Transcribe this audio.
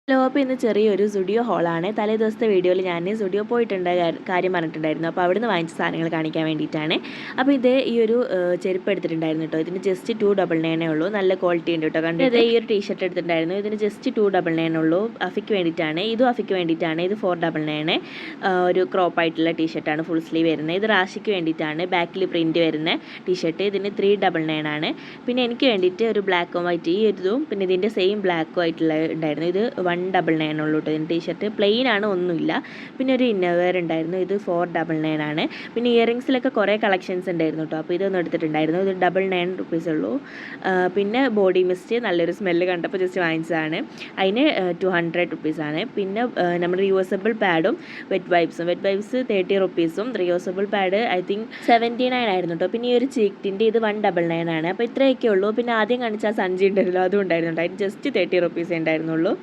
Hello, അപ്പോൾ ഇന്ന് ചെറിയൊരു സുഡിയോ ഹോളാണ്. തലേ ദിവസത്തെ വീഡിയോയിൽ ഞാൻ സുഡിയോ പോയിട്ടുണ്ട് കാര്യം പറഞ്ഞിട്ടുണ്ടായിരുന്നു. അപ്പോൾ അവിടുന്ന് വാങ്ങിച്ച സാധനങ്ങൾ കാണിക്കാൻ വേണ്ടിയിട്ടാണ്. അപ്പോൾ ഇത് ഈ ഒരു ചെരുപ്പ് എടുത്തിട്ടുണ്ടായിരുന്നു കേട്ടോ. ഇതിന് ജസ്റ്റ് 299 ഉള്ളൂ. നല്ല ക്വാളിറ്റി ഉണ്ട് കേട്ടോ. കണ്ടിട്ട് ഈ ഒരു ടീഷർട്ട് എടുത്തിട്ടുണ്ടായിരുന്നു. ഇതിന് ജസ്റ്റ് 299 ഉള്ളൂ. അഫിക്ക് വേണ്ടിയിട്ടാണ്. ഇതും അഫിക്ക് വേണ്ടിയിട്ടാണ്. ഇത് 499. ഒരു ക്രോപ്പ് ആയിട്ടുള്ള ടീഷർട്ടാണ്, ഫുൾ സ്ലീവ് വരുന്നത്. ഇത് റാഷിക്ക് വേണ്ടിയിട്ടാണ്, ബാക്കിൽ പ്രിൻറ്റ് വരുന്ന ടീഷർട്ട്. ഇതിന് 399 ആണ്. പിന്നെ എനിക്ക് വേണ്ടിയിട്ട് ഒരു ബ്ലാക്ക് ആൻഡ് വൈറ്റ്, ഈ ഇതും പിന്നെ ഇതിൻ്റെ സെയിം ബ്ലാക്കും ആയിട്ടുള്ള ഉണ്ടായിരുന്നു. ഇത് 199 ഉള്ളൂ കേട്ടോ. ഇതിന് ടീഷർട്ട് പ്ലെയിൻ ആണ്, ഒന്നുമില്ല. പിന്നെ ഒരു ഇന്നർവെയർ ഉണ്ടായിരുന്നു. ഇത് 499 ആണ്. പിന്നെ ഇയറിങ്സിലൊക്കെ കുറേ കളക്ഷൻസ് ഉണ്ടായിരുന്നു കേട്ടോ. അപ്പോൾ ഇതൊന്നും എടുത്തിട്ടുണ്ടായിരുന്നു. ഇത് 99 റുപ്പീസ് ഉള്ളൂ. പിന്നെ ബോഡി മിസ്റ്റ്, നല്ലൊരു സ്മെല്ല് കണ്ടപ്പോൾ ജസ്റ്റ് വാങ്ങിച്ചതാണ്. അതിന് 200 റുപ്പീസാണ്. പിന്നെ നമ്മുടെ റിയൂസബിൾ പാഡും വെറ്റ് വൈപ്സും 30 റുപ്പീസും, റിയൂസബിൾ പാഡ് ഐ തിങ്ക് 79 ആയിരുന്നു കേട്ടോ. പിന്നെ ഈ ഒരു ചീക്റ്റിൻ്റെ ഇത് 199 ആണ്. അപ്പോൾ ഇത്രയൊക്കെ ഉള്ളൂ. പിന്നെ ആദ്യം കാണിച്ച സഞ്ചി ഉണ്ടായിരുന്നല്ലോ, അതും ഉണ്ടായിരുന്നു. അതിന് ജസ്റ്റ് 30 റുപ്പീസേ ഉണ്ടായിരുന്നുള്ളൂ.